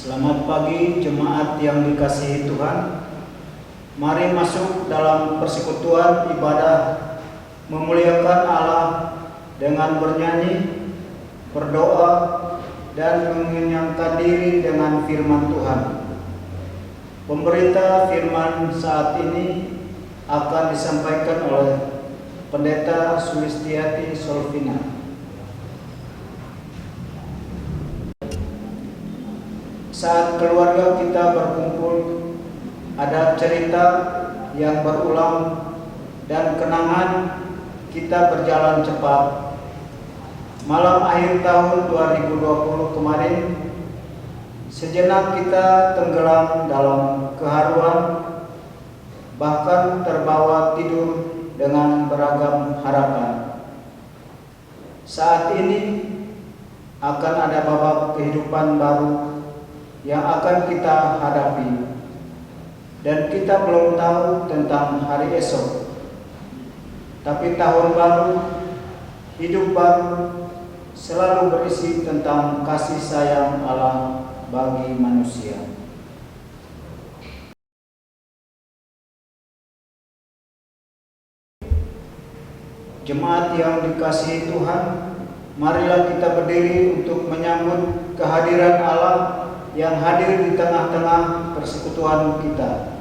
Selamat pagi jemaat yang dikasihi Tuhan. Mari masuk dalam persekutuan ibadah memuliakan Allah dengan bernyanyi, berdoa, dan mengenyangkan diri dengan firman Tuhan. Pemberita firman saat ini akan disampaikan oleh Pendeta Sulistiati Solvina. Saat keluarga kita berkumpul, ada cerita yang berulang dan kenangan kita berjalan cepat. Malam akhir tahun 2020 kemarin, sejenak kita tenggelam dalam keharuan, bahkan terbawa tidur dengan beragam harapan. Saat ini akan ada babak kehidupan baru yang akan kita hadapi, dan kita belum tahu tentang hari esok. Tapi tahun baru, hidup baru selalu berisi tentang kasih sayang Allah bagi manusia. Jemaat yang dikasihi Tuhan, marilah kita berdiri untuk menyambut kehadiran Allah yang hadir di tengah-tengah persekutuan kita.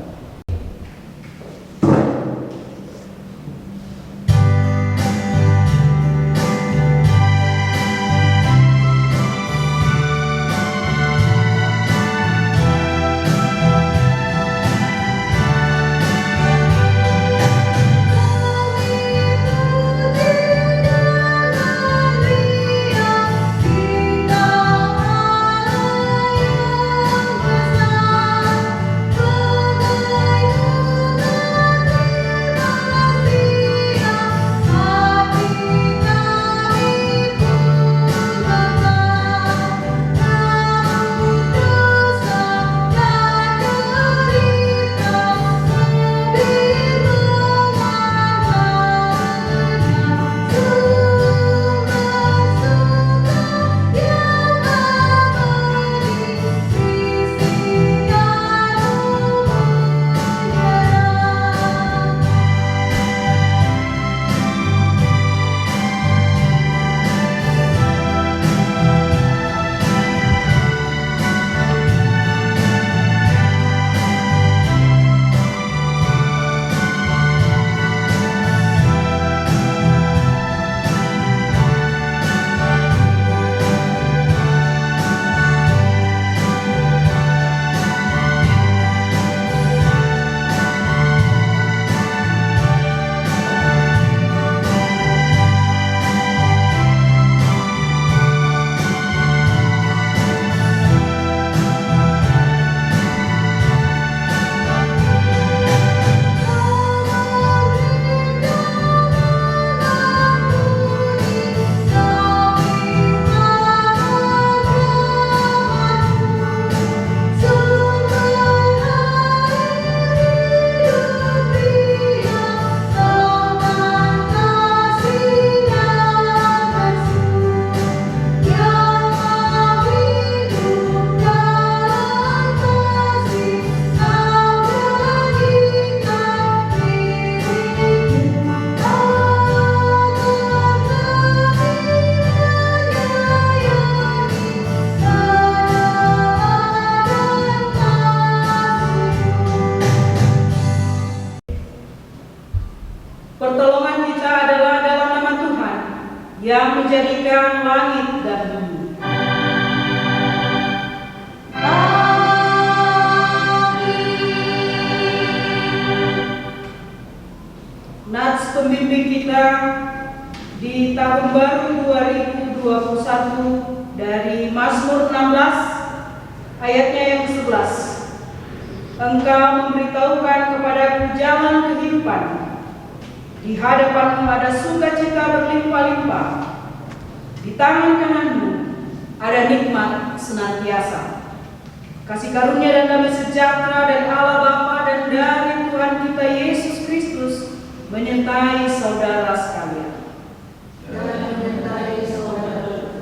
Pertolongan kita adalah dalam nama Tuhan yang menjadikan langit dan bumi. Nats pembimbing kita di tahun baru 2021 dari Mazmur 16 ayatnya yang ke-11. Engkau memberitahukan kepadaku jalan kehidupan. Di hadapanmu ada sukacita berlimpah-limpah. Di tangan kananmu ada nikmat senantiasa. Kasih karunia dan damai sejahtera dari Allah Bapa dan dari Tuhan kita Yesus Kristus menyertai saudara sekalian. Dan menyertai saudara.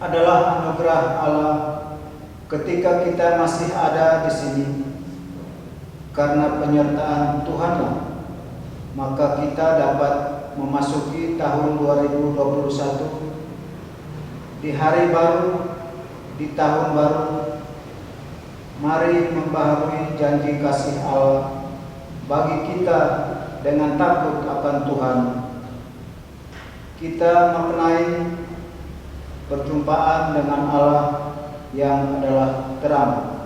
adalah anugerah Allah ketika kita masih ada di sini. Karena penyertaan Tuhanlah, maka kita dapat memasuki tahun 2021 di hari baru, di tahun baru. Mari membaharui janji kasih Allah bagi kita dengan takut akan Tuhan. Kita maknai perjumpaan dengan Allah yang adalah terang.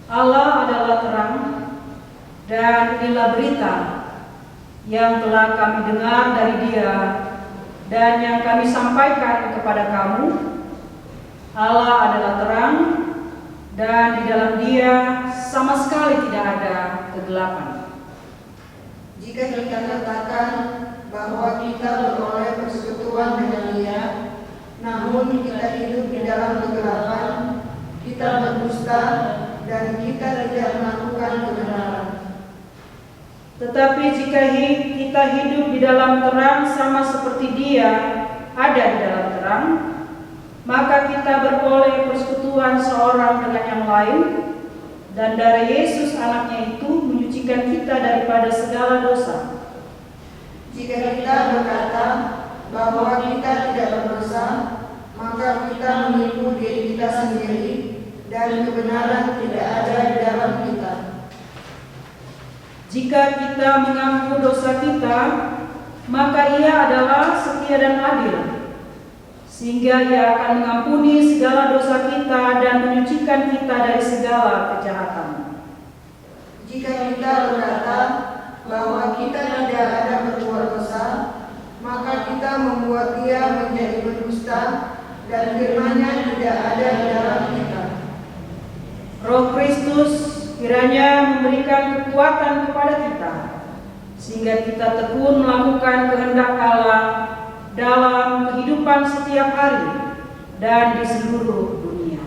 Allah adalah terang, dan inilah berita yang telah kami dengar dari Dia dan yang kami sampaikan kepada kamu. Allah adalah terang, dan di dalam Dia sama sekali tidak ada kegelapan. Jika kita katakan bahwa kita beroleh persekutuan dengan Dia, namun kita hidup di dalam kegelapan, kita berdusta dan kita tidak melakukan kebenaran. Tetapi jika kita hidup di dalam terang sama seperti Dia ada di dalam terang, maka kita beroleh persekutuan seorang dengan yang lain, dan dari Yesus anaknya itu menyucikan kita daripada segala dosa. Jika kita berkata bahwa kita tidak berdosa, maka kita menipu diri kita sendiri, dan kebenaran tidak ada di dalam kita. Jika kita mengaku dosa kita, maka Ia adalah setia dan adil, sehingga Ia akan mengampuni segala dosa kita dan menyucikan kita dari segala kejahatan. Jika kita berkata bahwa kita tidak ada berbuat dosa, maka kita membuat Dia menjadi berdusta, dan firman-Nya tidak ada di dalam kita. Roh Kristus kiranya memberikan kekuatan kepada kita, sehingga kita tekun melakukan kehendak Allah dalam kehidupan setiap hari dan di seluruh dunia.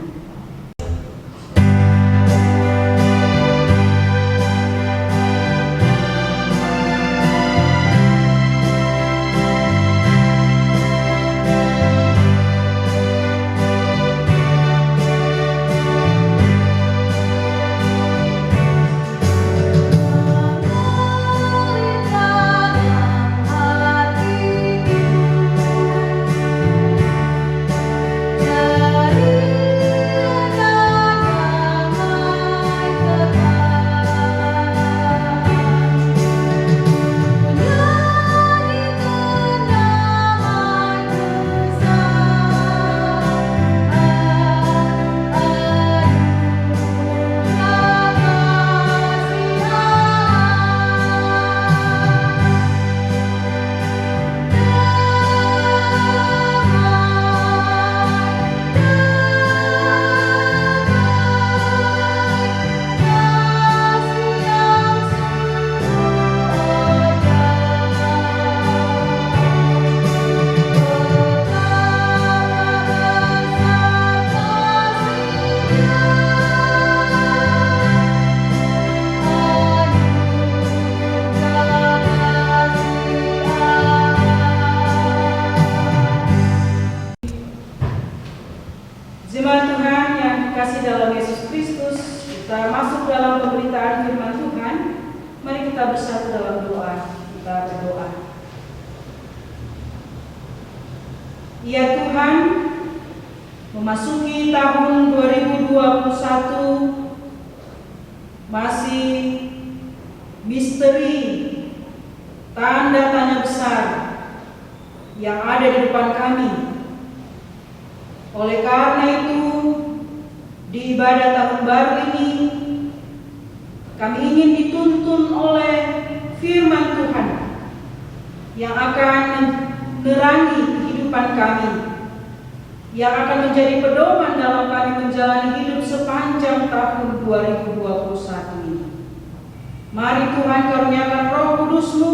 Jemaat Tuhan yang dikasih dalam Yesus Kristus, kita masuk dalam pemberitaan firman Tuhan. Mari kita bersatu dalam doa. Kita berdoa. Ya Tuhan, memasuki tahun 2021 masih misteri, tanda tanya besar yang ada di depan kami. Oleh karena itu, di ibadah tahun baru ini, kami ingin dituntun oleh firman Tuhan yang akan menerangi kehidupan kami, yang akan menjadi pedoman dalam kami menjalani hidup sepanjang tahun 2021 ini. Mari Tuhan karuniakan Roh Kudus-Mu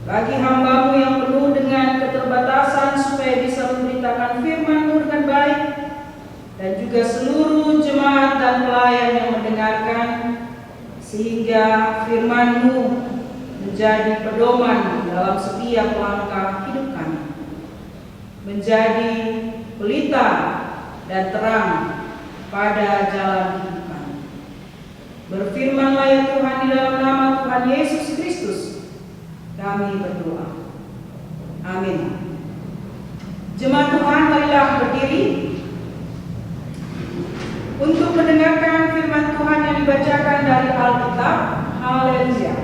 bagi hamba-Mu yang penuh dengan keterbatasan, supaya bisa memberitakan firman-Mu dengan baik, dan juga seluruh jemaat dan pelayan yang mendengarkan, sehingga firman-Mu menjadi pedoman dalam setiap langkah hidup kami. menjadi pelita dan terang pada jalan kehidupan. Berfirmanlah ya Tuhan, di dalam nama Tuhan Yesus Kristus kami berdoa. Amin. Jemaat Tuhan, marilah berdiri untuk mendengarkan firman Tuhan yang dibacakan dari Alkitab. Haleluya.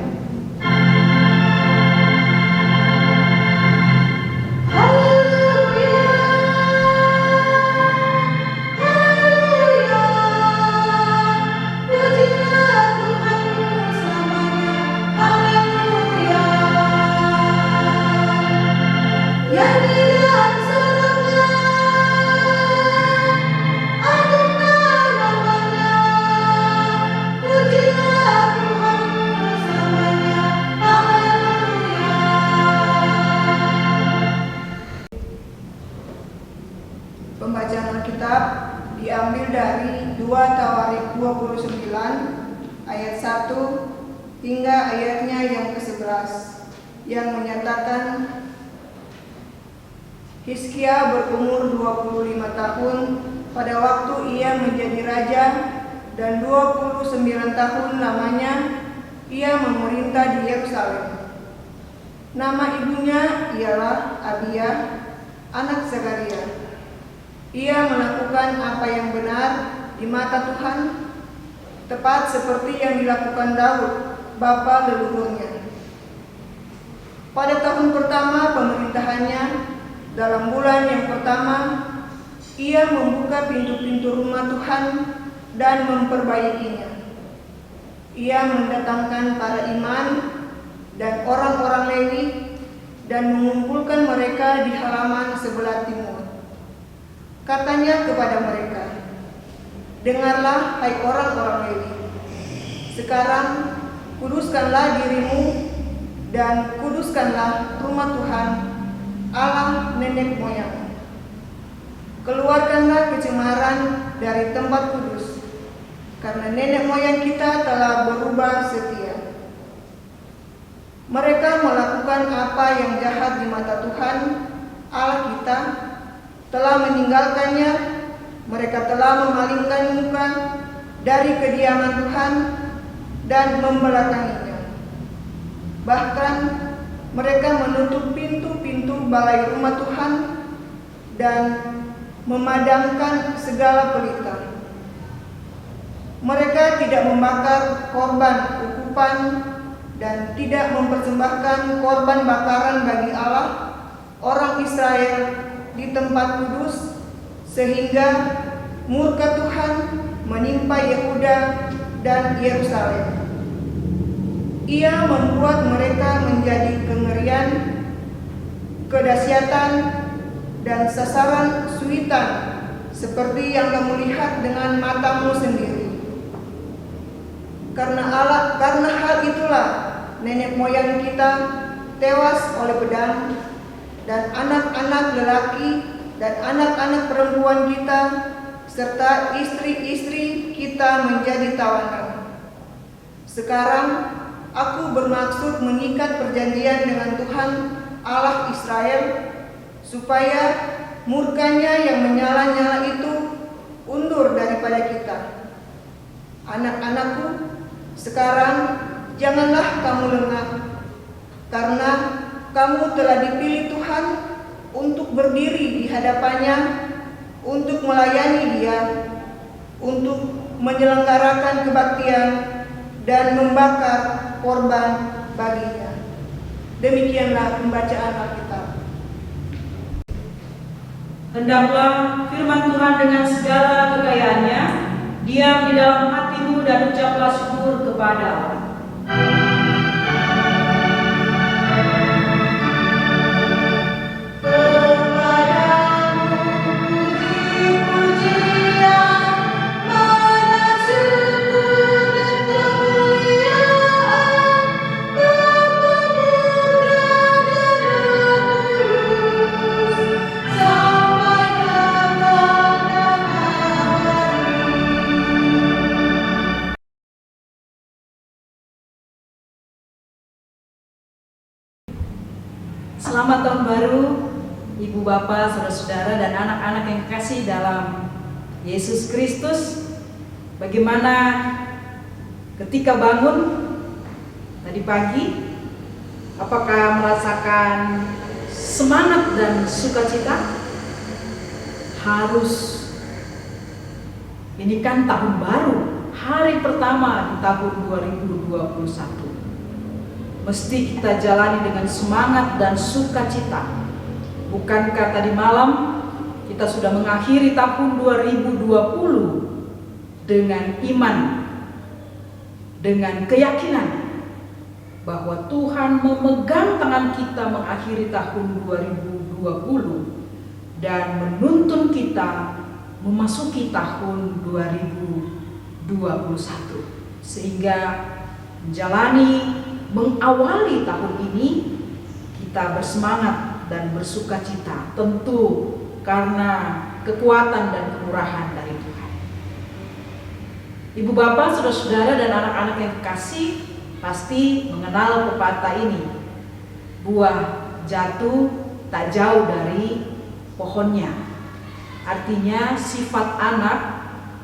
Pembacaan Alkitab diambil dari 2 Tawarik 29 ayat 1 hingga ayatnya yang ke-11 yang menyatakan Hizkia berumur 25 tahun pada waktu ia menjadi raja, dan 29 tahun lamanya ia memerintah di Yerusalem. Nama ibunya ialah Abia, anak Zakaria. Ia melakukan apa yang benar di mata Tuhan, tepat seperti yang dilakukan Daud, bapa leluhurnya. Pada tahun pertama pemerintahannya, dalam bulan yang pertama, ia membuka pintu-pintu rumah Tuhan dan memperbaikinya. Ia mendatangkan para imam dan orang-orang Lewi dan mengumpulkan mereka di halaman sebelah timur. Katanya kepada mereka, "Dengarlah, hai orang-orang Lewi, sekarang kuduskanlah dirimu dan kuduskanlah rumah Tuhan, Allah nenek moyang. Keluarkanlah kecemaran dari tempat kudus, karena nenek moyang kita telah berubah setia. Mereka melakukan apa yang jahat di mata Tuhan, Allah kita, telah meninggalkannya. Mereka telah memalingkan muka dari kediaman Tuhan dan membelakanginya. Bahkan mereka menutup pintu-pintu balai rumah Tuhan dan memadamkan segala pelita. Mereka tidak membakar korban ukupan dan tidak mempersembahkan korban bakaran bagi Allah, orang Israel, di tempat kudus, sehingga murka Tuhan menimpa Yehuda dan Yerusalem. Ia membuat mereka menjadi kengerian, kedahsyatan, dan sasaran suitan, seperti yang kamu lihat dengan matamu sendiri. Karena hal itulah nenek moyang kita tewas oleh pedang, dan anak-anak lelaki dan anak-anak perempuan kita serta istri-istri kita menjadi tawanan. Sekarang aku bermaksud mengikat perjanjian dengan Tuhan Allah Israel, supaya murkanya yang menyala-nyala itu undur daripada kita. Anak-anakku, sekarang janganlah kamu lengah, karena kamu telah dipilih Tuhan untuk berdiri di hadapannya, untuk melayani Dia, untuk menyelenggarakan kebaktian dan membakar korban baginya. Demikianlah pembacaan Alkitab. Hendaklah firman Tuhan dengan segala kekayaannya diam di dalam hatimu dan ucaplah syukur kepada Allah. Selamat tahun baru Ibu Bapak, saudara-saudara dan anak-anak yang kasih dalam Yesus Kristus, bagaimana ketika bangun tadi pagi? Apakah merasakan semangat dan sukacita? Harus. Ini kan tahun baru, hari pertama di tahun 2021. Mesti kita jalani dengan semangat dan sukacita. Bukankah tadi malam kita sudah mengakhiri tahun 2020 dengan iman, dengan keyakinan bahwa Tuhan memegang tangan kita mengakhiri tahun 2020 dan menuntun kita memasuki tahun 2021, sehingga mengawali tahun ini kita bersemangat dan bersukacita, tentu karena kekuatan dan kemurahan dari Tuhan. Ibu Bapak, saudara-saudara dan anak-anak yang kasih pasti mengenal pepatah ini. Buah jatuh tak jauh dari pohonnya. Artinya sifat anak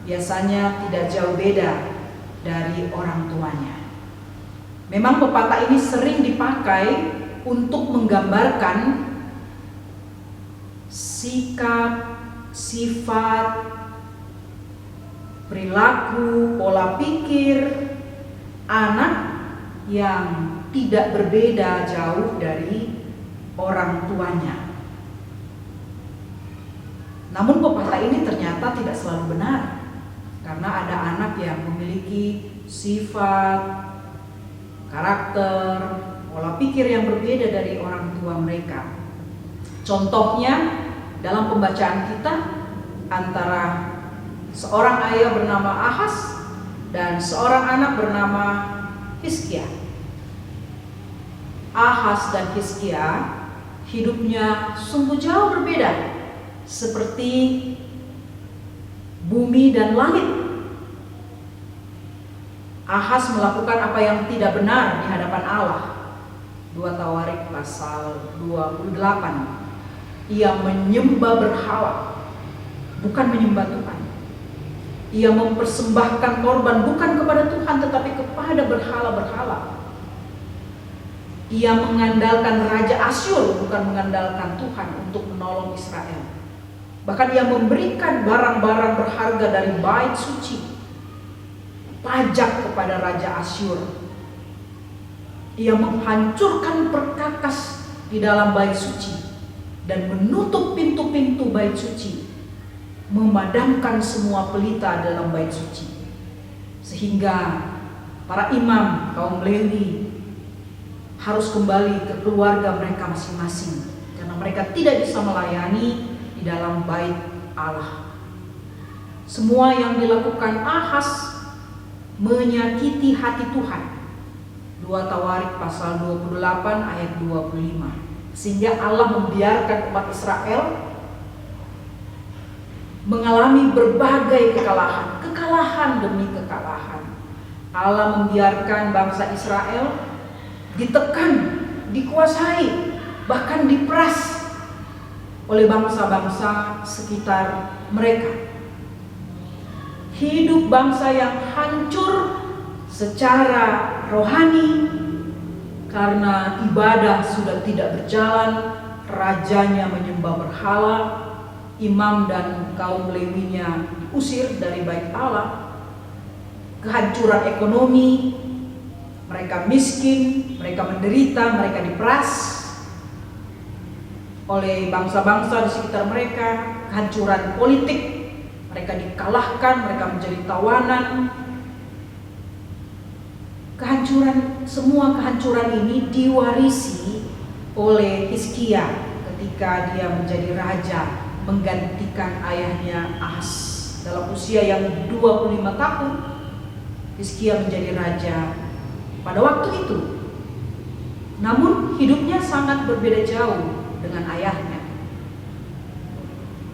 biasanya tidak jauh beda dari orang tuanya. Memang pepatah ini sering dipakai untuk menggambarkan sikap, sifat, perilaku, pola pikir anak yang tidak berbeda jauh dari orang tuanya. Namun pepatah ini ternyata tidak selalu benar, karena ada anak yang memiliki sifat, karakter, pola pikir yang berbeda dari orang tua mereka. Contohnya dalam pembacaan kita antara seorang ayah bernama Ahaz dan seorang anak bernama Hizkia. Ahaz dan Hizkia hidupnya sungguh jauh berbeda, seperti bumi dan langit. Ahaz melakukan apa yang tidak benar di hadapan Allah. 2 Tawarik pasal 28. Ia menyembah berhala, bukan menyembah Tuhan. Ia mempersembahkan korban bukan kepada Tuhan tetapi kepada berhala-berhala. Ia mengandalkan Raja Asyur, bukan mengandalkan Tuhan untuk menolong Israel. Bahkan ia memberikan barang-barang berharga dari bait suci, pajak kepada Raja Asyur. Ia menghancurkan perkakas di dalam bait suci dan menutup pintu-pintu bait suci, memadamkan semua pelita dalam bait suci, sehingga para imam kaum Lewi harus kembali ke keluarga mereka masing-masing karena mereka tidak bisa melayani di dalam bait Allah. Semua yang dilakukan Ahaz menyakiti hati Tuhan. 2 Tawarik pasal 28 ayat 25. Sehingga Allah membiarkan umat Israel mengalami berbagai kekalahan demi kekalahan. Allah membiarkan bangsa Israel ditekan, dikuasai, bahkan diperas oleh bangsa-bangsa sekitar mereka. Hidup bangsa yang hancur secara rohani karena ibadah sudah tidak berjalan, rajanya menyembah berhala, imam dan kaum Lewinya diusir dari bait Allah, kehancuran ekonomi, mereka miskin, mereka menderita, mereka diperas oleh bangsa-bangsa di sekitar mereka, kehancuran politik, mereka dikalahkan, mereka menjadi tawanan. Semua kehancuran ini diwarisi oleh Hizkia ketika dia menjadi raja menggantikan ayahnya Ahaz. Dalam usia yang 25 tahun, Hizkia menjadi raja pada waktu itu. Namun hidupnya sangat berbeda jauh dengan ayahnya.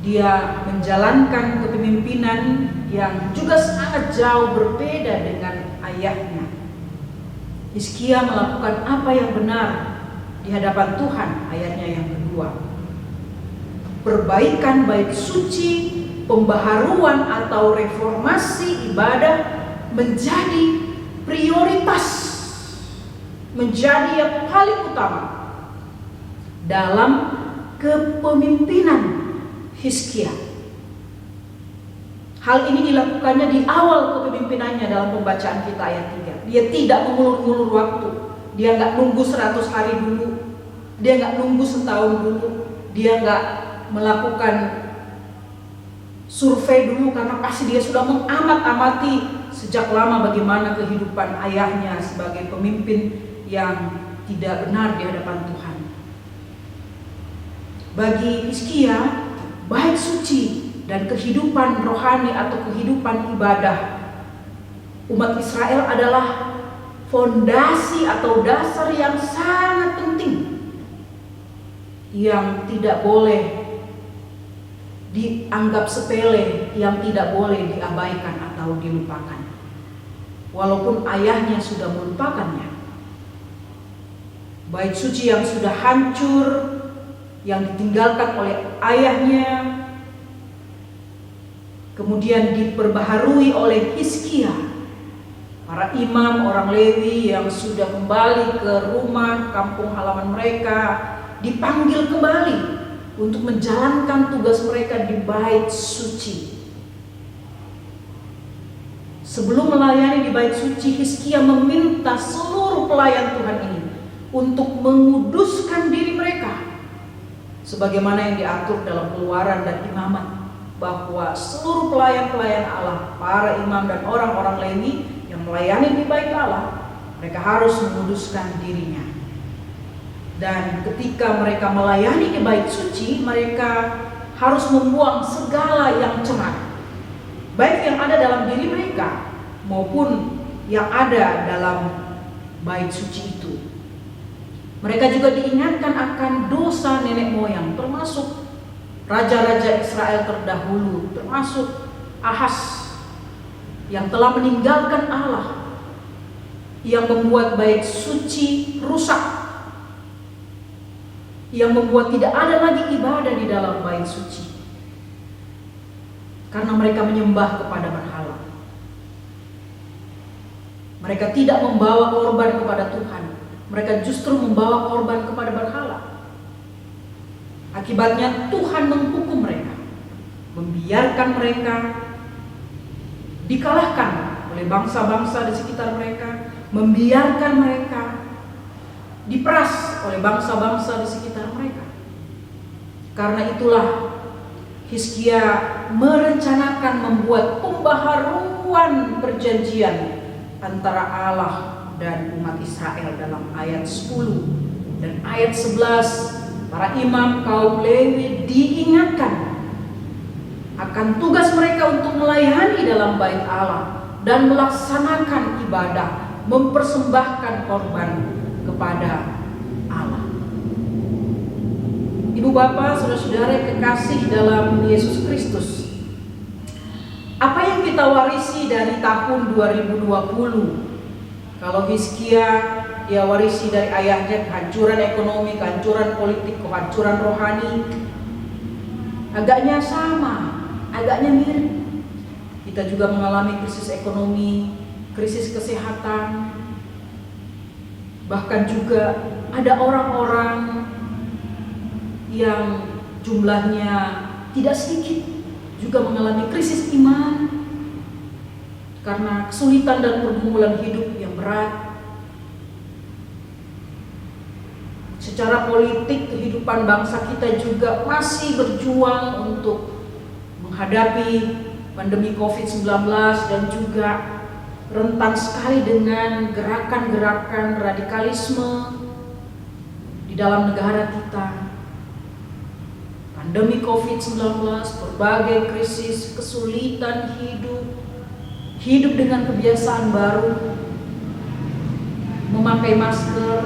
Dia menjalankan kepemimpinan yang juga sangat jauh berbeda dengan ayahnya. Hizkia melakukan apa yang benar di hadapan Tuhan, ayatnya yang kedua. perbaikan bait suci, pembaharuan atau reformasi ibadah menjadi prioritas, menjadi yang paling utama dalam kepemimpinan Hizkia. Hal ini dilakukannya di awal kepemimpinannya dalam pembacaan kita ayat 3. Dia tidak mengulur-ngulur waktu. Dia nggak nunggu 100 hari dulu. Dia nggak nunggu setahun dulu. Dia nggak melakukan survei dulu, karena pasti dia sudah mengamat-amati sejak lama bagaimana kehidupan ayahnya sebagai pemimpin yang tidak benar di hadapan Tuhan. Bagi Hizkia, bait suci dan kehidupan rohani atau kehidupan ibadah umat Israel adalah fondasi atau dasar yang sangat penting, yang tidak boleh dianggap sepele, yang tidak boleh diabaikan atau dilupakan. Walaupun ayahnya sudah melupakannya, bait suci yang sudah hancur, yang ditinggalkan oleh ayahnya, kemudian diperbaharui oleh Hizkia. Para imam, orang Lewi yang sudah kembali ke rumah kampung halaman mereka dipanggil kembali untuk menjalankan tugas mereka di bait suci. Sebelum melayani di bait suci, Hizkia meminta seluruh pelayan Tuhan ini untuk menguduskan diri mereka, sebagaimana yang diatur dalam Keluaran dan Imamat, bahwa seluruh pelayan-pelayan Allah, para imam dan orang-orang Lewi yang melayani di bait Allah, mereka harus menguduskan dirinya. Dan ketika mereka melayani di bait suci, mereka harus membuang segala yang cemar, baik yang ada dalam diri mereka maupun yang ada dalam bait suci itu. Mereka juga diingatkan akan dosa nenek moyang, termasuk raja-raja Israel terdahulu, termasuk Ahaz yang telah meninggalkan Allah, yang membuat bait suci rusak, yang membuat tidak ada lagi ibadah di dalam bait suci karena mereka menyembah kepada berhala. Mereka tidak membawa korban kepada Tuhan, mereka justru membawa korban kepada berhala. Akibatnya Tuhan menghukum mereka, membiarkan mereka dikalahkan oleh bangsa-bangsa di sekitar mereka, membiarkan mereka diperas oleh bangsa-bangsa di sekitar mereka. Karena itulah Hizkia merencanakan membuat pembaharuan perjanjian antara Allah dan umat Israel dalam ayat 10 dan ayat 11. Para imam kaum Lewi diingatkan akan tugas mereka untuk melayani dalam bait Allah dan melaksanakan ibadah, mempersembahkan korban kepada Allah. Ibu bapak, saudara-saudara kekasih dalam Yesus Kristus, apa yang kita warisi dari tahun 2020? Kalau Hizkia, dia warisi dari ayahnya kehancuran ekonomi, kehancuran politik, kehancuran rohani. Agaknya sama, agaknya mirip. Kita juga mengalami krisis ekonomi, krisis kesehatan. Bahkan juga ada orang-orang yang jumlahnya tidak sedikit juga mengalami krisis iman karena kesulitan dan pergumulan hidup yang berat. Secara politik, kehidupan bangsa kita juga masih berjuang untuk menghadapi pandemi COVID-19 dan juga rentan sekali dengan gerakan-gerakan radikalisme di dalam negara kita. Pandemi COVID-19, berbagai krisis, kesulitan hidup dengan kebiasaan baru, memakai masker,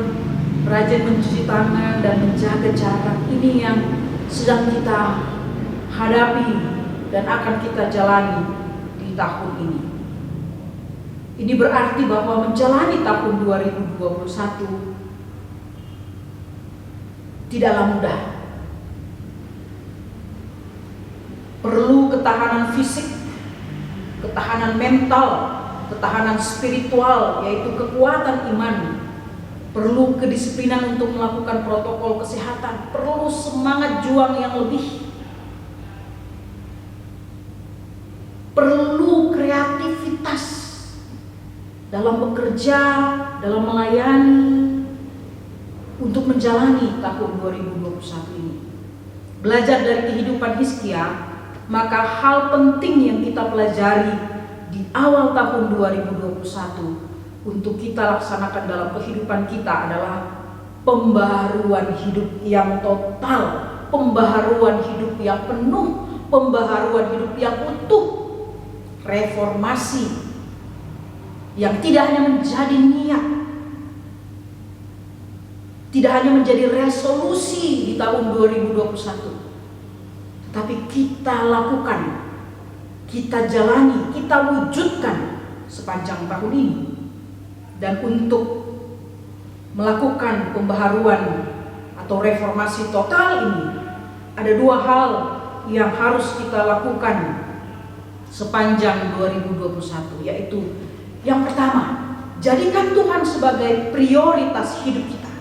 rajin mencuci tangan dan menjaga jarak. Ini yang sedang kita hadapi dan akan kita jalani di tahun ini. Ini berarti bahwa menjalani tahun 2021 tidaklah mudah. perlu ketahanan fisik, ketahanan mental, ketahanan spiritual, yaitu kekuatan iman. Perlu kedisiplinan untuk melakukan protokol kesehatan, perlu semangat juang yang lebih, perlu kreativitas dalam bekerja, dalam melayani, untuk menjalani tahun 2021 ini. Belajar dari kehidupan Hizkia, maka hal penting yang kita pelajari di awal tahun 2021 untuk kita laksanakan dalam kehidupan kita adalah pembaharuan hidup yang total, pembaharuan hidup yang penuh, pembaharuan hidup yang utuh, reformasi yang tidak hanya menjadi niat, tidak hanya menjadi resolusi di tahun 2021, tetapi kita lakukan, kita jalani, kita wujudkan sepanjang tahun ini. Dan untuk melakukan pembaharuan atau reformasi total ini, ada dua hal yang harus kita lakukan sepanjang 2021, yaitu yang pertama, jadikan Tuhan sebagai prioritas hidup kita.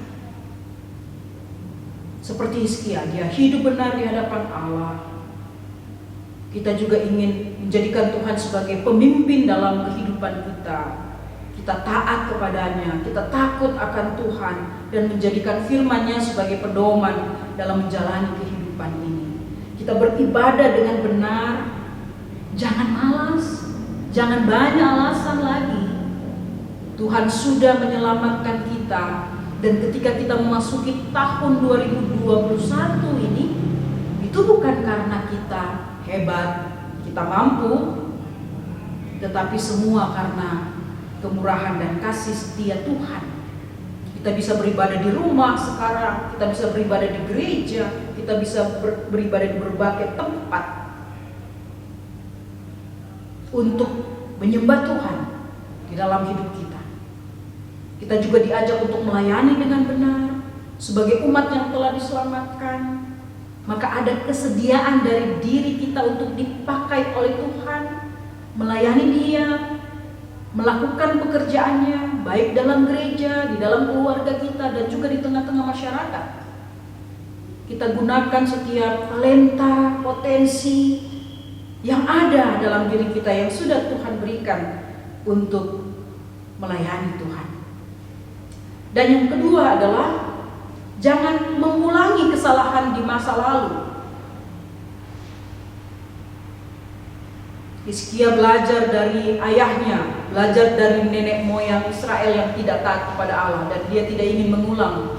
Seperti Hizkia, dia hidup benar di hadapan Allah. Kita juga ingin menjadikan Tuhan sebagai pemimpin dalam kehidupan kita. Kita taat kepadanya, kita takut akan Tuhan, dan menjadikan firman-Nya sebagai pedoman dalam menjalani kehidupan ini. Kita beribadah dengan benar, jangan malas, jangan banyak alasan lagi. Tuhan sudah menyelamatkan kita, dan ketika kita memasuki tahun 2021 ini, itu bukan karena kita hebat, kita mampu, tetapi semua karena kemurahan dan kasih setia Tuhan. Kita bisa beribadah di rumah sekarang, kita bisa beribadah di gereja, kita bisa beribadah di berbagai tempat untuk menyembah Tuhan di dalam hidup kita. Kita juga diajak untuk melayani dengan benar sebagai umat yang telah diselamatkan. Maka ada kesediaan dari diri kita untuk dipakai oleh Tuhan, melayani Dia, melakukan pekerjaannya, baik dalam gereja, di dalam keluarga kita, dan juga di tengah-tengah masyarakat. Kita gunakan setiap talenta, potensi yang ada dalam diri kita yang sudah Tuhan berikan untuk melayani Tuhan. Dan yang kedua adalah jangan mengulangi kesalahan di masa lalu. Hizkia belajar dari ayahnya, belajar dari nenek moyang Israel yang tidak taat kepada Allah, dan dia tidak ingin mengulang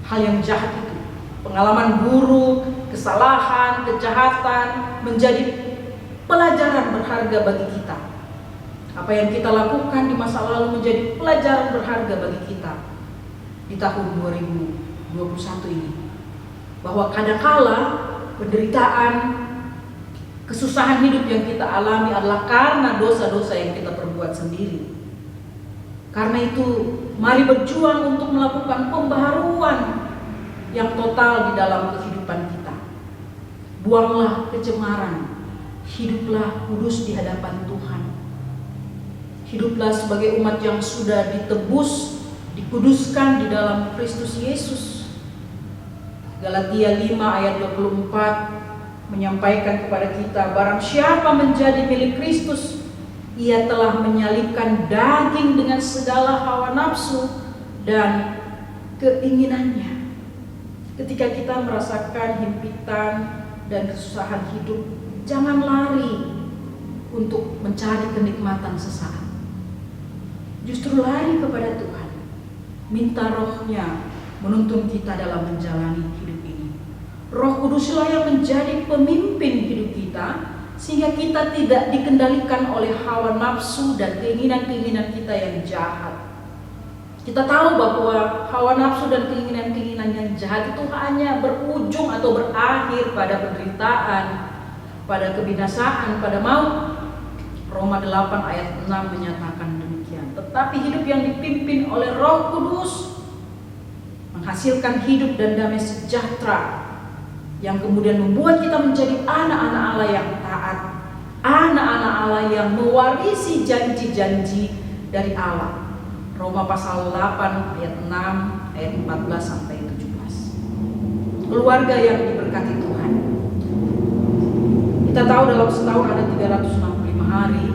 hal yang jahat itu. Pengalaman buruk, kesalahan, kejahatan menjadi pelajaran berharga bagi kita. Apa yang kita lakukan di masa lalu menjadi pelajaran berharga bagi kita di tahun 2021 ini. Bahwa kadangkala penderitaan, kesusahan hidup yang kita alami adalah karena dosa-dosa yang kita perbuat sendiri. Karena itu, mari berjuang untuk melakukan pembaharuan yang total di dalam kehidupan kita. Buanglah kecemaran, hiduplah kudus di hadapan Tuhan. Hiduplah sebagai umat yang sudah ditebus, dikuduskan di dalam Kristus Yesus. Galatia 5 ayat 24 menyampaikan kepada kita, barang siapa menjadi milik Kristus, ia telah menyalibkan daging dengan segala hawa nafsu dan keinginannya. Ketika kita merasakan himpitan dan kesusahan hidup, jangan lari untuk mencari kenikmatan sesaat. Justru lari kepada Tuhan, minta Roh-Nya menuntun kita dalam menjalani hidup ini. Roh Kuduslah yang menjadi pemimpin hidup kita, sehingga kita tidak dikendalikan oleh hawa nafsu dan keinginan-keinginan kita yang jahat. Kita tahu bahwa hawa nafsu dan keinginan-keinginan yang jahat itu hanya berujung atau berakhir pada penderitaan, pada kebinasaan, pada maut. Roma 8 ayat 6 menyatakan demikian. Tetapi hidup yang dipimpin oleh Roh Kudus menghasilkan hidup dan damai sejahtera yang kemudian membuat kita menjadi anak-anak Allah yang taat, anak-anak Allah yang mewarisi janji-janji dari Allah. Roma pasal 8 ayat 6, ayat 14 sampai 17. Keluarga yang diberkati Tuhan. Kita tahu dalam setahun ada 365 hari.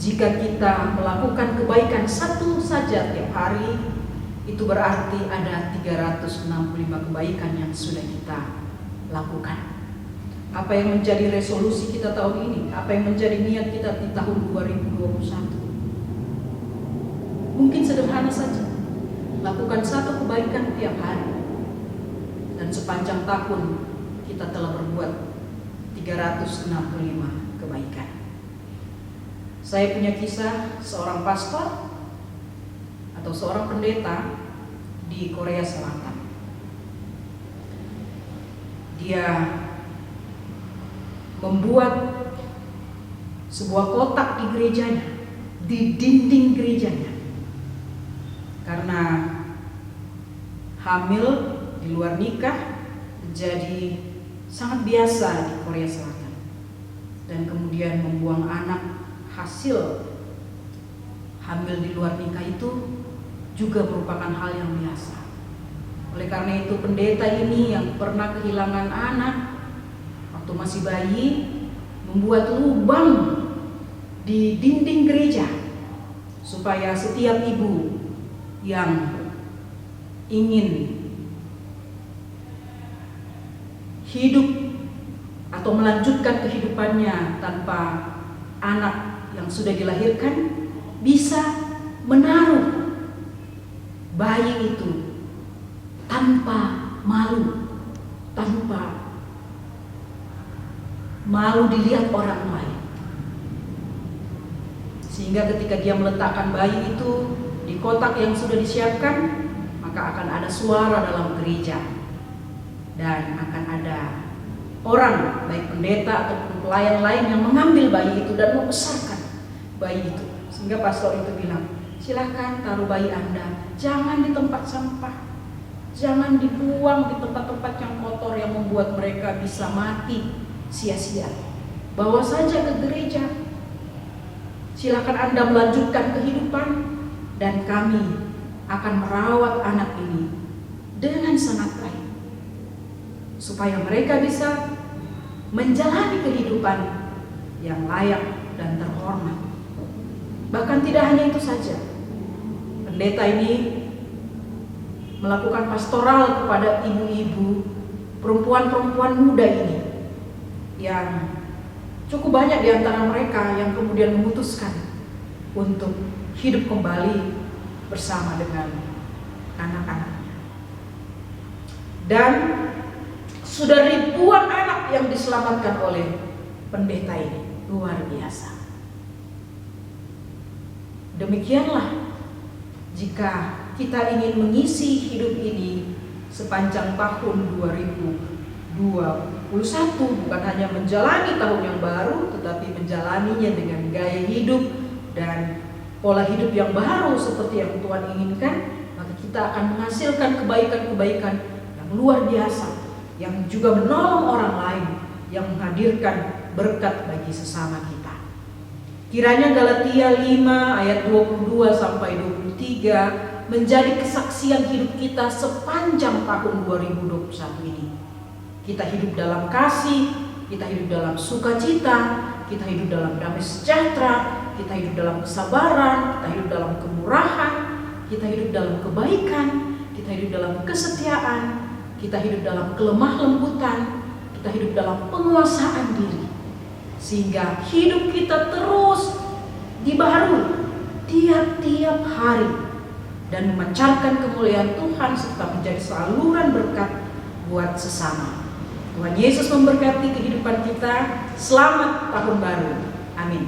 Jika kita melakukan kebaikan satu saja tiap hari, itu berarti ada 365 kebaikan yang sudah kita lakukan. Apa yang menjadi resolusi kita tahun ini? Apa yang menjadi niat kita di tahun 2021? Mungkin sederhana saja, lakukan satu kebaikan tiap hari, dan sepanjang tahun kita telah berbuat 365 kebaikan. Saya punya kisah seorang pastor atau seorang pendeta di Korea Selatan. Dia membuat sebuah kotak di gerejanya, di dinding gerejanya, karena hamil di luar nikah menjadi sangat biasa di Korea Selatan, dan kemudian membuang anak hasil hamil di luar nikah itu juga merupakan hal yang biasa. Oleh karena itu pendeta ini yang pernah kehilangan anak waktu masih bayi membuat lubang di dinding gereja supaya setiap ibu yang ingin hidup atau melanjutkan kehidupannya tanpa anak yang sudah dilahirkan bisa menaruh bayi itu tanpa malu, tanpa malu dilihat orang lain. Sehingga ketika dia meletakkan bayi itu di kotak yang sudah disiapkan, maka akan ada suara dalam gereja, dan akan ada orang, baik pendeta ataupun pelayan lain, yang mengambil bayi itu dan membesarkan bayi itu. Sehingga pastor itu bilang, silahkan taruh bayi Anda, jangan di tempat sampah, jangan dibuang di tempat-tempat yang kotor yang membuat mereka bisa mati sia-sia. Bawa saja ke gereja, silahkan Anda melanjutkan kehidupan, dan kami akan merawat anak ini dengan sangat baik, supaya mereka bisa menjalani kehidupan yang layak dan terhormat. Bahkan tidak hanya itu saja, pendeta ini melakukan pastoral kepada ibu-ibu, perempuan-perempuan muda ini, yang cukup banyak di antara mereka yang kemudian memutuskan untuk hidup kembali bersama dengan anak-anaknya. Dan sudah ribuan anak yang diselamatkan oleh pendeta ini, luar biasa. Demikianlah jika kita ingin mengisi hidup ini sepanjang tahun 2021, bukan hanya menjalani tahun yang baru, tetapi menjalaninya dengan gaya hidup dan pola hidup yang baru seperti yang Tuhan inginkan, maka kita akan menghasilkan kebaikan-kebaikan yang luar biasa, yang juga menolong orang lain, yang menghadirkan berkat bagi sesama kita. Kiranya Galatia 5 ayat 22 sampai 23 menjadi kesaksian hidup kita sepanjang tahun 2021 ini. Kita hidup dalam kasih, kita hidup dalam sukacita, kita hidup dalam damai sejahtera, kita hidup dalam kesabaran, kita hidup dalam kemurahan, kita hidup dalam kebaikan, kita hidup dalam kesetiaan, kita hidup dalam kelemah lembutan, kita hidup dalam penguasaan diri. Sehingga hidup kita terus dibaharui tiap-tiap hari dan memancarkan kemuliaan Tuhan serta menjadi saluran berkat buat sesama. Tuhan Yesus memberkati kehidupan kita. Selamat tahun baru. Amin.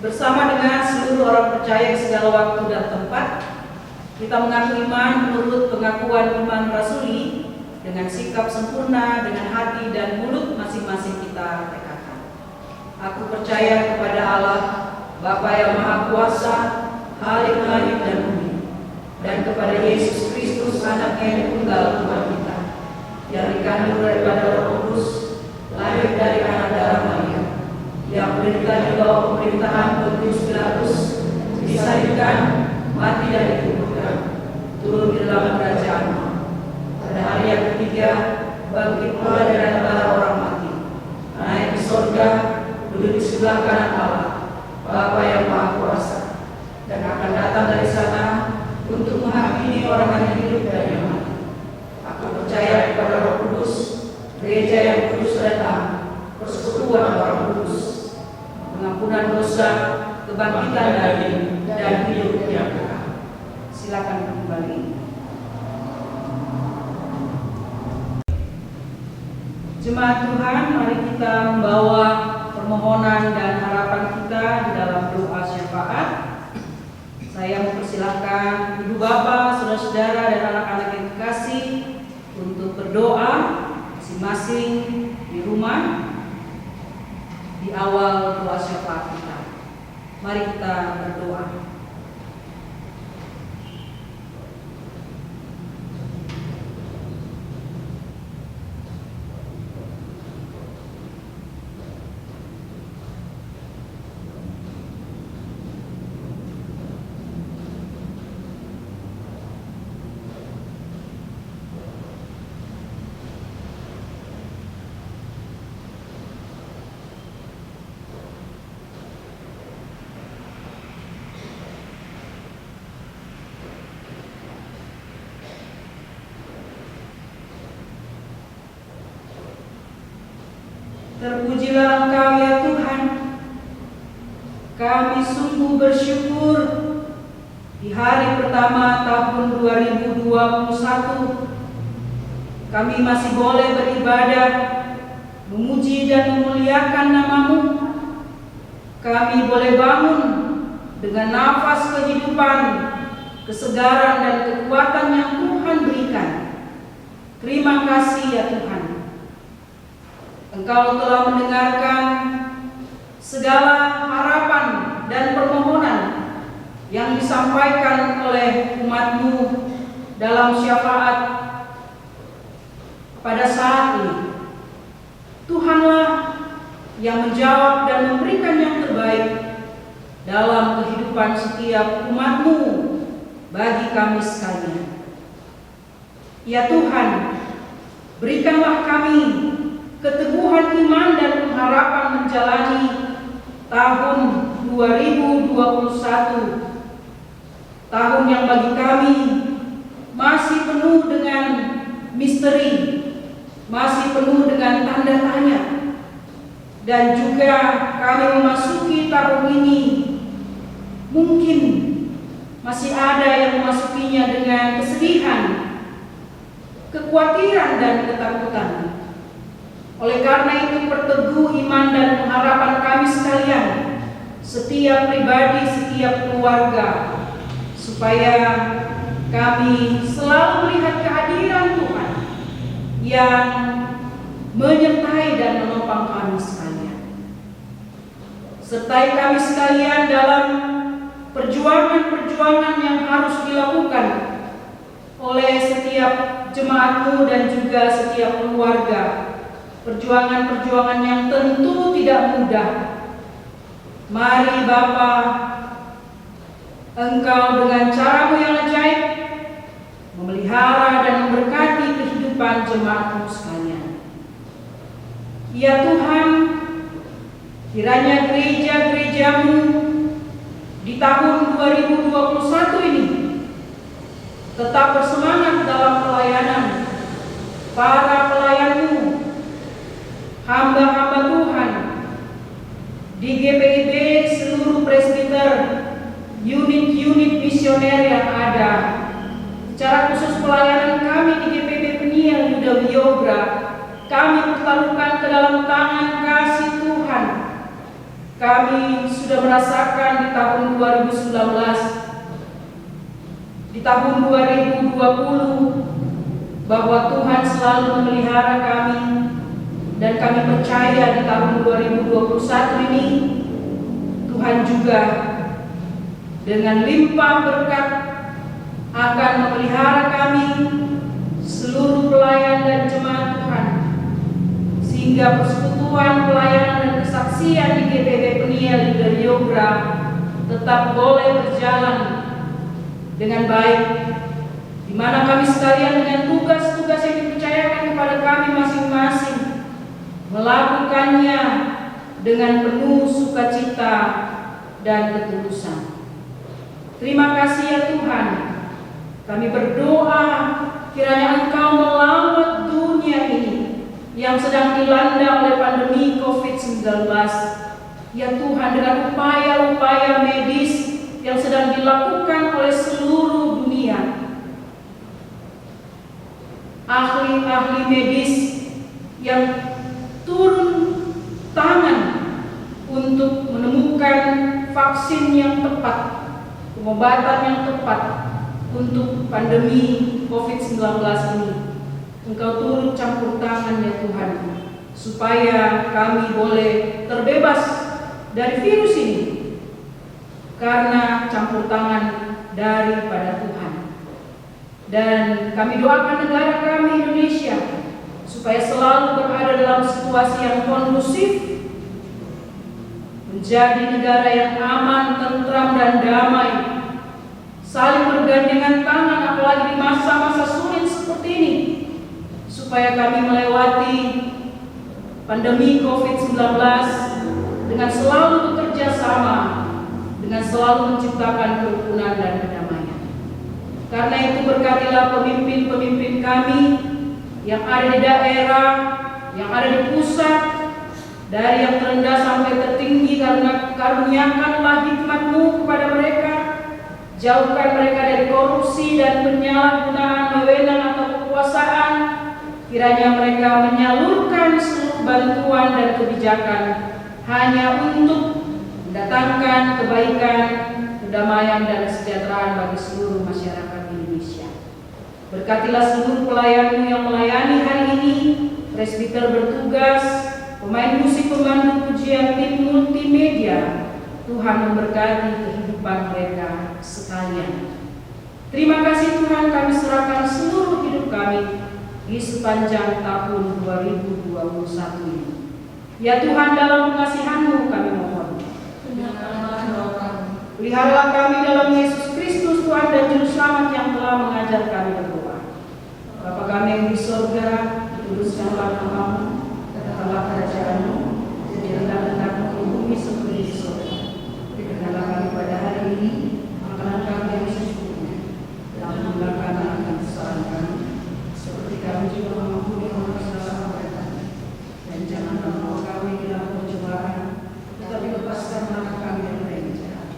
bersama dengan seluruh orang percaya di segala waktu dan tempat, kita mengaku iman menurut pengakuan iman rasuli dengan sikap sempurna, dengan hati dan mulut masing-masing kita tekadkan. Aku percaya kepada Allah, Bapa yang Maha Kuasa, Halik langit dan bumi, dan kepada Yesus Kristus, Anaknya yang tunggal Tuhan kita, yang dikandung daripada Roh Kudus, lahir dari anak darah Maria, yang menderita di bawah pemerintahan Pontius Pilatus, disalibkan, mati dan dikuburkan, turun di dalam kerajaan, pada hari yang ketiga bangkit pula dari antara orang mati, naik ke surga, duduk di sebelah kanan Allah, Bapa yang Maha Kuasa, dan akan datang dari sana untuk menghakimi orang yang hidup dan yang mati. Aku percaya kepada Roh Kudus, gereja yang kudus dan taat, persekutuan orang kudus, pengampunan dosa, kebangkitan dari dan hidup yang kekal. Silakan kembali. Jemaat Tuhan, mari kita membawa permohonan dan harapan kita di dalam doa syafaat. Saya mempersilahkan Ibu Bapak, saudara-saudara dan anak-anak yang dikasih untuk berdoa masing-masing di rumah di awal doa syafaat kita. Mari kita berdoa. Terpujilah Engkau ya Tuhan. Kami sungguh bersyukur di hari pertama tahun 2021 kami masih boleh beribadah, memuji dan memuliakan nama-Mu. Kami boleh bangun dengan nafas kehidupan, kesegaran dan kekuatan yang Tuhan berikan. Terima kasih ya Tuhan. Engkau telah mendengarkan segala harapan dan permohonan yang disampaikan oleh umat-Mu dalam syafaat pada saat ini. Tuhanlah yang menjawab dan memberikan yang terbaik dalam kehidupan setiap umat-Mu bagi kami sekalian. Ya Tuhan, berikanlah kami keteguhan iman dan pengharapan menjalani tahun 2021, tahun yang bagi kami masih penuh dengan misteri, masih penuh dengan tanda tanya, dan juga kami memasuki tahun ini mungkin masih ada yang memasukinya dengan kesedihan, kekhawatiran dan ketakutan. Oleh karena itu, perteguh iman dan pengharapan kami sekalian, setiap pribadi, setiap keluarga, supaya kami selalu melihat kehadiran Tuhan yang menyertai dan menopang kami sekalian. Sertai kami sekalian dalam perjuangan-perjuangan yang harus dilakukan oleh setiap jemaat-Mu dan juga setiap keluarga. Perjuangan-perjuangan yang tentu tidak mudah. Mari Bapa, Engkau dengan cara-Mu yang ajaib memelihara dan memberkati kehidupan jemaat-Mu sekalian. Ya Tuhan, kiranya gereja-gereja-Mu di tahun 2021 ini tetap bersemangat dalam pelayanan. Para pelayan-Mu, hamba-hamba Tuhan di GPIB, seluruh presbiter, unit-unit misioner yang ada, secara khusus pelayanan kami di GPIB Peniel Yuda Wiogra, kami pertaruhkan ke dalam tangan kasih Tuhan. kami sudah merasakan di tahun 2019, di tahun 2020, bahwa Tuhan selalu memelihara kami, dan kami percaya di tahun 2021 ini Tuhan juga dengan limpah berkat akan memelihara kami, seluruh pelayan dan jemaat Tuhan, sehingga persekutuan pelayanan dan kesaksian di GPB Peniel di Deryogra tetap boleh berjalan dengan baik, di mana kami sekalian dengan tugas-tugas yang dipercayakan kepada kami masing-masing melakukannya dengan penuh sukacita dan ketulusan. Terima kasih ya Tuhan. Kami berdoa kiranya Engkau melawat dunia ini yang sedang dilanda oleh pandemi COVID-19. Ya Tuhan, dengan upaya-upaya medis yang sedang dilakukan oleh seluruh dunia, ahli-ahli medis yang turun tangan untuk menemukan vaksin yang tepat, pengobatan yang tepat untuk pandemi COVID-19 ini. Engkau turut campur tangan ya Tuhan, supaya kami boleh terbebas dari virus ini, karena campur tangan daripada Tuhan. Dan kami doakan negara kami Indonesia supaya selalu berada dalam situasi yang kondusif, menjadi negara yang aman, tentram dan damai, saling bergandengan tangan apalagi di masa-masa sulit seperti ini, supaya kami melewati pandemi COVID-19 dengan selalu bekerja sama, dengan selalu menciptakan kerukunan dan kedamaian. Karena itu berkatilah pemimpin-pemimpin kami yang ada di daerah, yang ada di pusat, dari yang terendah sampai tertinggi, karena karuniakanlah hikmat-Mu kepada mereka. Jauhkan mereka dari korupsi dan penyalahgunaan wewenang atau kekuasaan. Kiranya mereka menyalurkan seluruh bantuan dan kebijakan hanya untuk mendatangkan kebaikan, kedamaian dan kesejahteraan bagi seluruh masyarakat Indonesia. Berkatilah seluruh pelayan-Mu yang melayani hari ini, presbiter bertugas, pemain musik, pemandu pujian, tim multimedia. Tuhan memberkati kehidupan mereka sekalian. Terima kasih Tuhan, kami serahkan seluruh hidup kami di sepanjang tahun 2021 ini. Ya Tuhan, dalam pengasihan-Mu kami mohon, peliharalah kami dalam Yesus Kristus Tuhan dan Juru Selamat yang telah mengajar kami berdoa. Bapa kami yang di surga, dikuduskanlah nama-Mu, datanglah kerajaan-Mu, jadilah kehendak-Mu di bumi seperti di surga. Berikanlah kami pada hari ini makanan kami yang secukupnya, dan ampunilah kami akan kesalahan kami, seperti kami juga mengampuni orang bersalah kepada kami. Dan janganlah membawa kami ke dalam pencobaan, tetapi lepaskanlah kami dari yang jahat.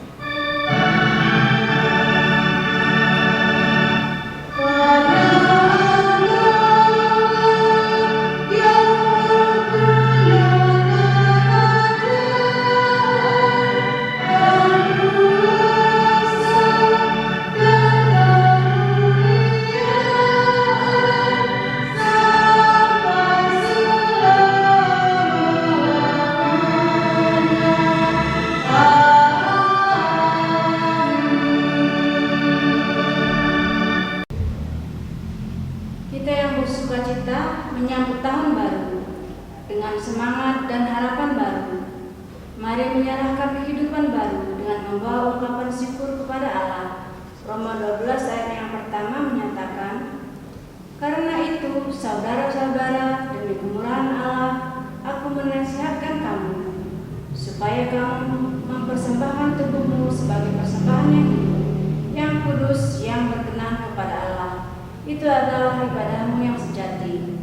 Kita yang bersukacita menyambut tahun baru dengan semangat dan harapan baru. Mari menyerahkan kehidupan baru dengan membawa ungkapan syukur kepada Allah. Roma 12 ayat yang pertama menyatakan, karena itu saudara-saudara, demi kemurahan Allah, aku menasihatkan kamu supaya kamu mempersembahkan tubuhmu sebagai persembahan yang hidup, yang kudus, yang berkenan kepada Allah. Itu adalah ibadahmu yang sejati.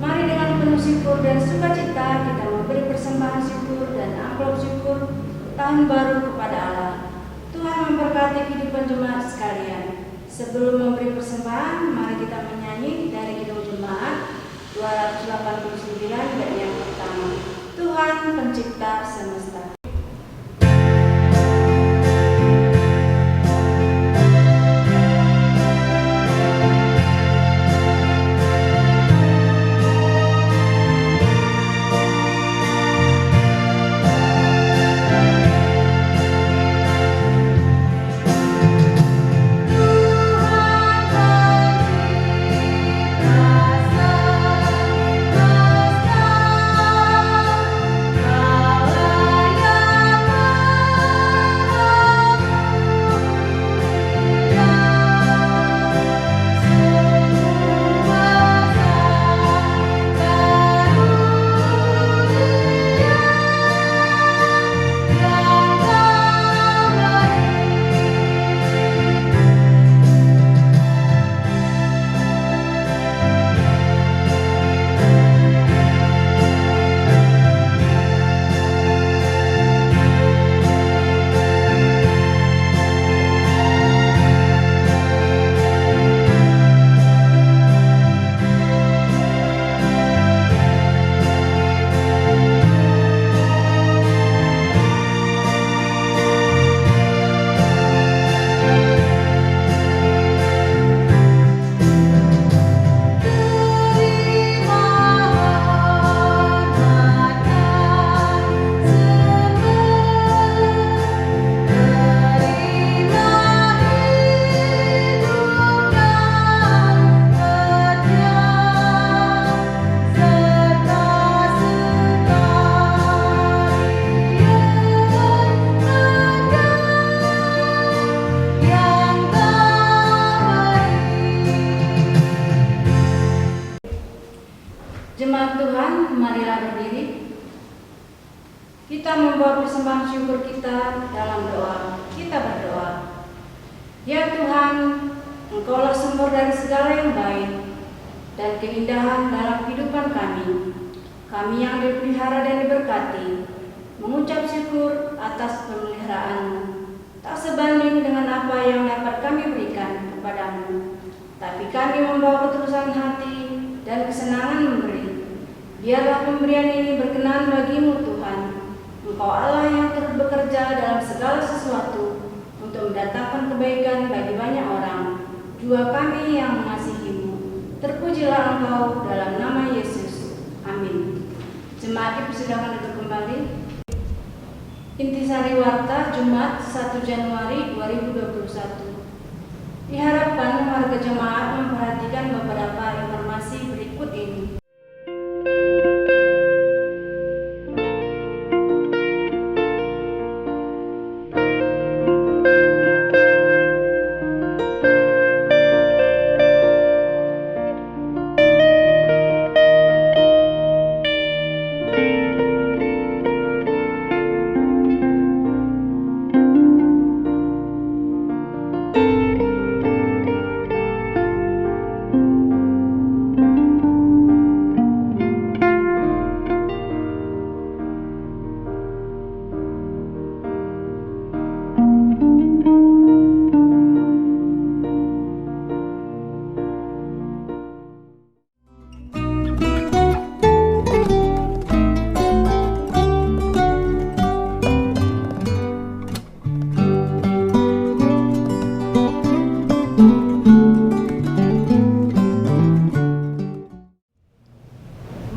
Mari dengan penuh syukur dan sukacita kita memberi persembahan syukur dan amplop syukur tahun baru kepada Allah. Tuhan memberkati kehidupan jemaat sekalian. Sebelum memberi persembahan, mari kita menyanyi dari Kidung Jemaat 289 dan yang pertama, Tuhan Pencipta Semesta. syukur kita dalam doa. Kita berdoa. Ya Tuhan, Engkaulah sumber dari segala yang baik dan keindahan dalam kehidupan kami. Kami yang dipelihara dan diberkati, mengucap syukur atas pemeliharaan-Mu. Tak sebanding dengan apa yang dapat kami berikan kepadamu, tapi kami membawa ketulusan hati dan kesenangan memberi. Biarlah pemberian ini berkenan bagimu Tuhan. Engkau Allah yang turut bekerja dalam segala sesuatu untuk mendatangkan kebaikan bagi banyak orang, juga kami yang mengasihimu. Terpujilah Engkau dalam nama Yesus. Amin. Jemaat dipersilakan duduk kembali. Intisari Warta Jumat 1 Januari 2021. Diharapkan warga jemaat memperhatikan beberapa informasi berikut ini.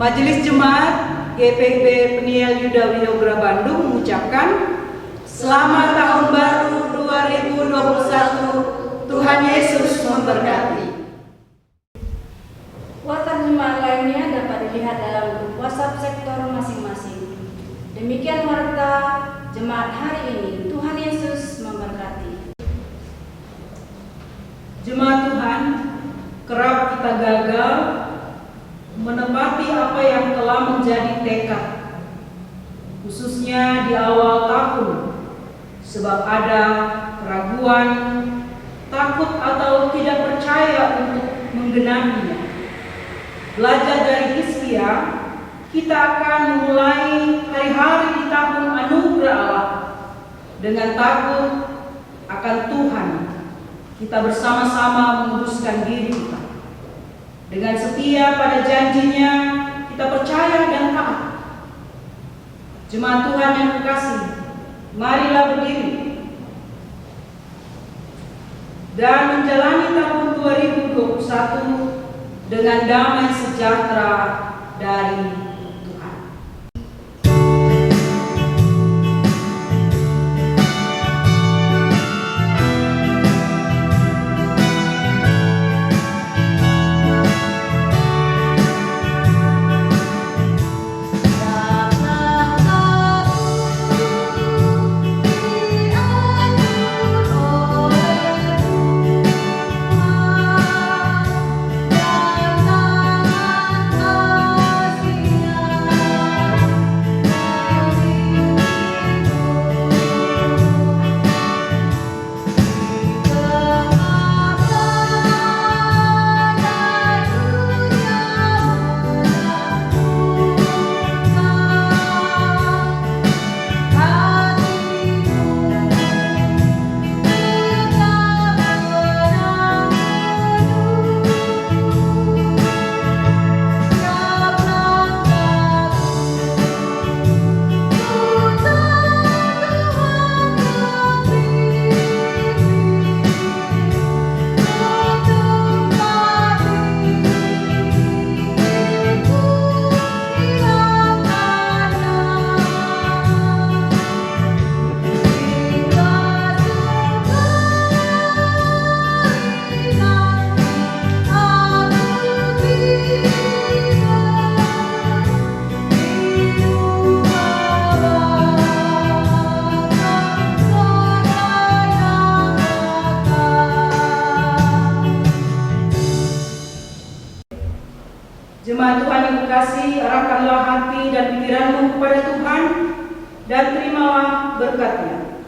Majelis Jemaat GPIB Peniel Yuda Wiyogra Bandung mengucapkan Selamat Tahun Baru 2021. Tuhan Yesus memberkati. Warta jemaat lainnya dapat dilihat dalam grup WhatsApp sektor masing-masing. Demikian warta jemaat hari ini. Tuhan Yesus memberkati. Jemaat Tuhan, kerap kita gagal menepati apa yang telah menjadi tekad, khususnya di awal tahun, sebab ada keraguan, takut atau tidak percaya untuk menggenapinya. Belajar dari Hizkia, kita akan memulai hari-hari di tahun anugerah Allah dengan takut akan Tuhan. Kita bersama-sama menguduskan diri kita. Dengan setia pada janjinya, kita percaya dan taat. Jemaat Tuhan yang kekasih, marilah berdiri dan menjalani tahun 2021 dengan damai sejahtera dari Tuhan. Jemaat Tuhan yang kekasih, arahkanlah hati dan pikiranmu kepada Tuhan dan terimalah berkatnya.